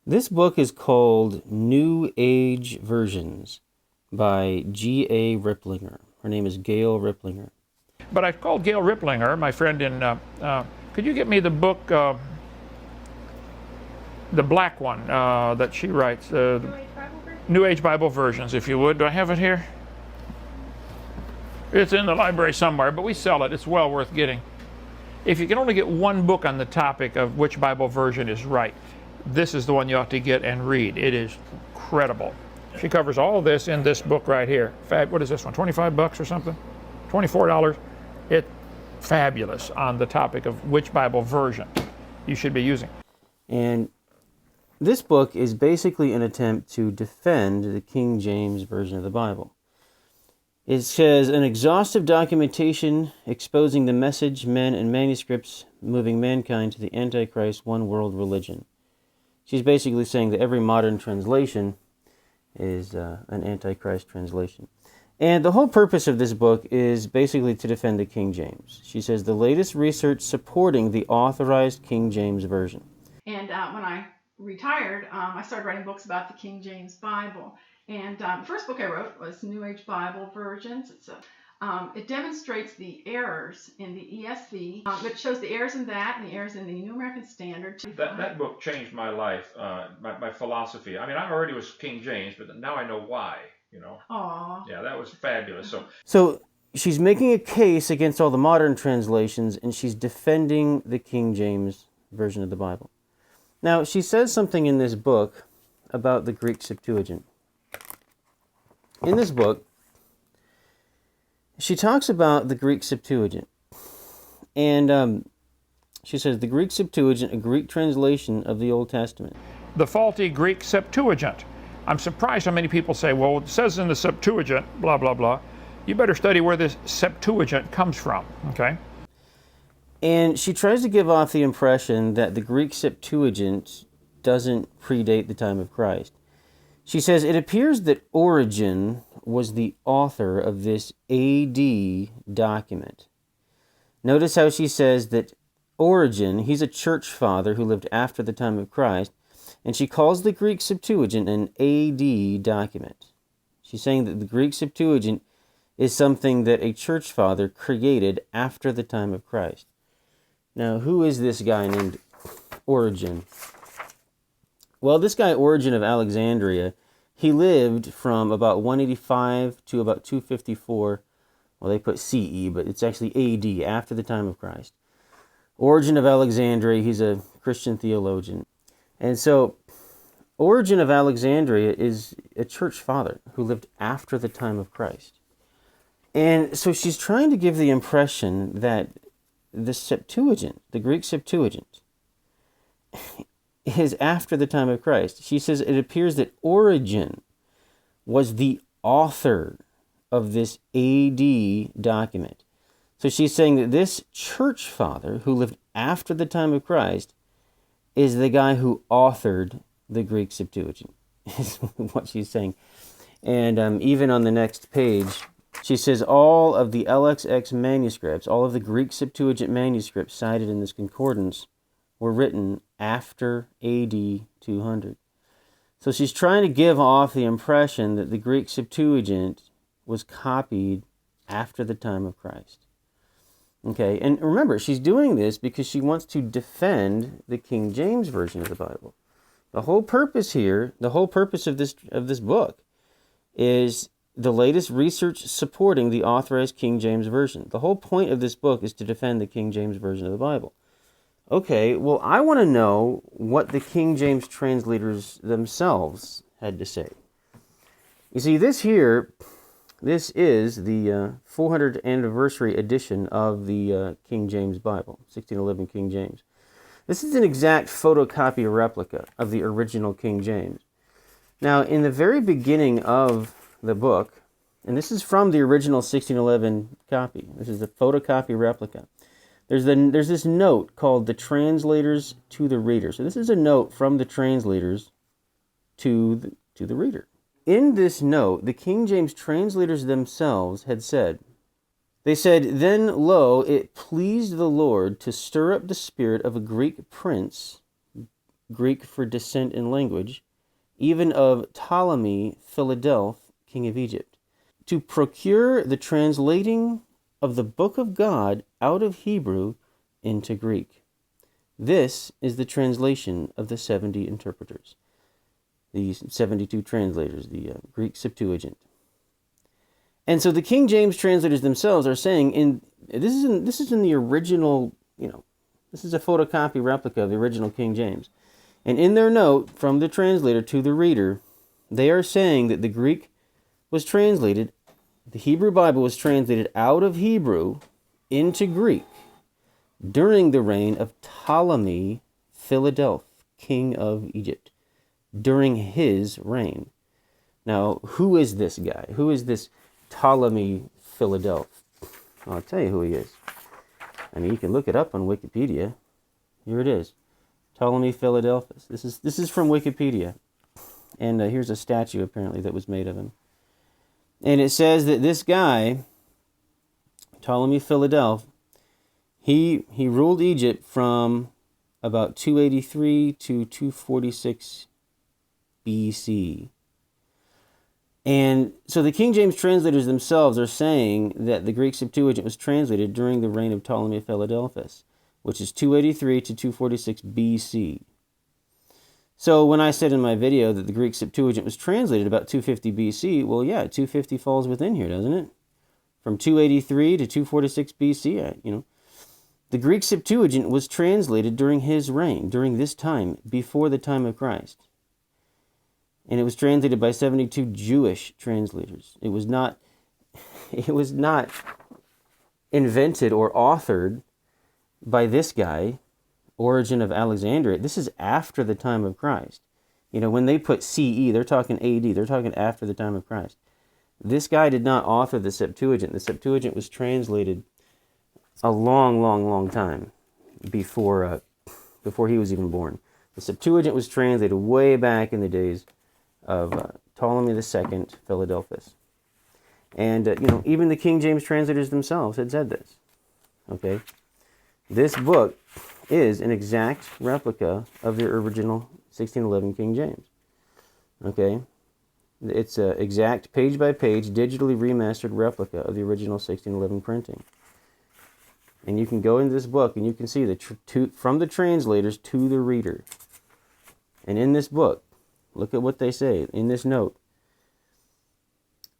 This book is called New Age Versions by G.A. Riplinger. Her name is Gail Riplinger. But I called Gail Riplinger, my friend, could you get me the book, the black one that she writes, New Age Bible Versions, if you would. Do I have it here? It's in the library somewhere, but we sell it. It's well worth getting. If you can only get one book on the topic of which Bible version is right, this is the one you ought to get and read. It is incredible. She covers all of this in this book right here. What is this one, 25 bucks or something? $24. It's fabulous on the topic of which Bible version you should be using. And this book is basically an attempt to defend the King James Version of the Bible. It says, an exhaustive documentation exposing the message, men, and manuscripts moving mankind to the Antichrist one-world religion. She's basically saying that every modern translation is an Antichrist translation. And the whole purpose of this book is basically to defend the King James. She says, the latest research supporting the authorized King James Version. And when I retired, I started writing books about the King James Bible. And the first book I wrote was New Age Bible Versions. It demonstrates the errors in the ESV. It shows the errors in that and the errors in the New American Standard. That book changed my life, my philosophy. I mean, I already was King James, but now I know why, you know. Aww. Yeah, that was fabulous. So she's making a case against all the modern translations, and she's defending the King James Version of the Bible. Now, she says something in this book about the Greek Septuagint. In this book, she talks about the Greek Septuagint. And she says, the Greek Septuagint, a Greek translation of the Old Testament. The faulty Greek Septuagint. I'm surprised how many people say, well, it says in the Septuagint, blah, blah, blah. You better study where this Septuagint comes from, okay? And she tries to give off the impression that the Greek Septuagint doesn't predate the time of Christ. She says, it appears that Origen was the author of this AD document. Notice how she says that Origen, he's a church father who lived after the time of Christ, and she calls the Greek Septuagint an AD document. She's saying that the Greek Septuagint is something that a church father created after the time of Christ. Now, who is this guy named Origen? Well, this guy Origen of Alexandria, he lived from about 185 to about 254. Well, they put CE, but it's actually AD, after the time of Christ. Origen of Alexandria, he's a Christian theologian. And so, Origen of Alexandria is a church father who lived after the time of Christ. And so she's trying to give the impression that the Septuagint, the Greek Septuagint, is after the time of Christ. She says it appears that Origen was the author of this AD document. So she's saying that this church father who lived after the time of Christ is the guy who authored the Greek Septuagint, is what she's saying. And even on the next page, she says all of the LXX manuscripts, all of the Greek Septuagint manuscripts cited in this concordance were written after AD 200. So she's trying to give off the impression that the Greek Septuagint was copied after the time of Christ. Okay, and remember, she's doing this because she wants to defend the King James Version of the Bible. The whole purpose here, the whole purpose of this book is the latest research supporting the authorized King James Version. The whole point of this book is to defend the King James Version of the Bible. Okay, well, I want to know what the King James translators themselves had to say. You see, this is the 400th anniversary edition of the King James Bible, 1611 King James. This is an exact photocopy replica of the original King James. Now, in the very beginning of the book, and this is from the original 1611 copy, this is a photocopy replica. There's this note called the translators to the reader. So this is a note from the translators to the reader. In this note, the King James translators themselves had said, they said, "Then, lo, it pleased the Lord to stir up the spirit of a Greek prince Greek for descent in language, even of Ptolemy Philadelph, king of Egypt, to procure the translating of the book of God out of Hebrew into Greek. This is the translation of the 70 interpreters, the 72 translators, the Greek Septuagint. And so the King James translators themselves are saying, this is in the original, this is a photocopy replica of the original King James. And in their note from the translator to the reader, they are saying that the Greek was translated, the Hebrew Bible was translated out of Hebrew into Greek during the reign of Ptolemy Philadelph, king of Egypt, during his reign. Now, who is this guy? Who is this Ptolemy Philadelph? I'll tell you who he is. I mean, you can look it up on Wikipedia. Here it is. Ptolemy Philadelphus. This is from Wikipedia. And here's a statue, apparently, that was made of him. And it says that this guy, Ptolemy Philadelph, he ruled Egypt from about 283 to 246 BC. And so the King James translators themselves are saying that the Greek Septuagint was translated during the reign of Ptolemy Philadelphus, which is 283 to 246 BC. So when I said in my video that the Greek Septuagint was translated about 250 BC, well, yeah, 250 falls within here, doesn't it? From 283 to 246 BC, the Greek Septuagint was translated during his reign, during this time, before the time of Christ. And it was translated by 72 Jewish translators. It was not invented or authored by this guy, Origen of Alexandria. This is after the time of Christ. When they put CE, they're talking AD. They're talking after the time of Christ. This guy did not author the Septuagint. The Septuagint was translated a long, long, long time before he was even born. The Septuagint was translated way back in the days of Ptolemy II Philadelphus. And, even the King James translators themselves had said this. Okay? This book is an exact replica of the original 1611 King James. Okay? It's an exact page-by-page, digitally remastered replica of the original 1611 printing. And you can go into this book and you can see from the translators to the reader. And in this book, look at what they say in this note.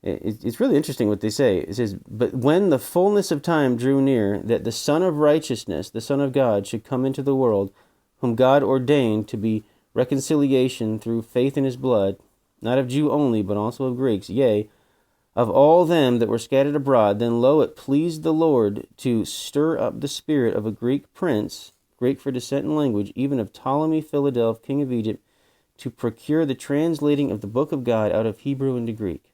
It's really interesting what they say. It says, "But when the fullness of time drew near, that the Son of Righteousness, the Son of God, should come into the world, whom God ordained to be reconciliation through faith in his blood, not of Jew only, but also of Greeks, yea, of all them that were scattered abroad, then lo, it pleased the Lord to stir up the spirit of a Greek prince, Greek for descent in language, even of Ptolemy Philadelph, king of Egypt, to procure the translating of the book of God out of Hebrew into Greek."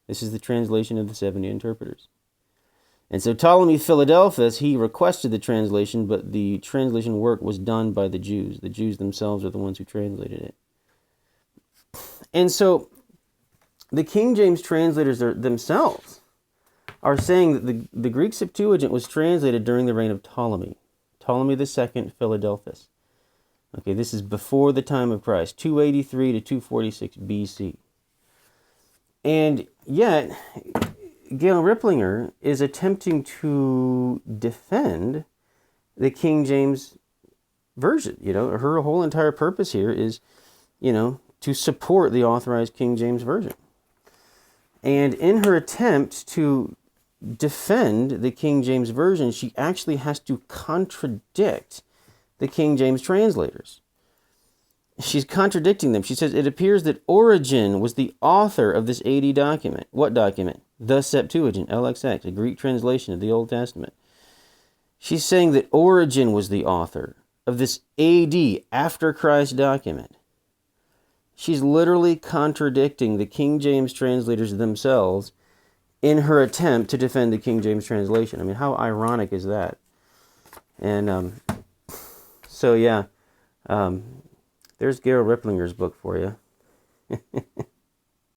This is the translation of the 70 interpreters. And so Ptolemy Philadelphus, he requested the translation, but the translation work was done by the Jews. The Jews themselves are the ones who translated it. And so the King James translators themselves are saying that the Greek Septuagint was translated during the reign of Ptolemy II Philadelphus. Okay, this is before the time of Christ, 283 to 246 BC. And yet, Gail Riplinger is attempting to defend the King James Version. Her whole entire purpose here is, to support the authorized King James Version. And in her attempt to defend the King James Version, she actually has to contradict the King James translators. She's contradicting them. She says, it appears that Origen was the author of this AD document. What document? The Septuagint, LXX, a Greek translation of the Old Testament. She's saying that Origen was the author of this AD, after Christ document. She's literally contradicting the King James translators themselves in her attempt to defend the King James translation. I mean, how ironic is that? And there's Gail Riplinger's book for you.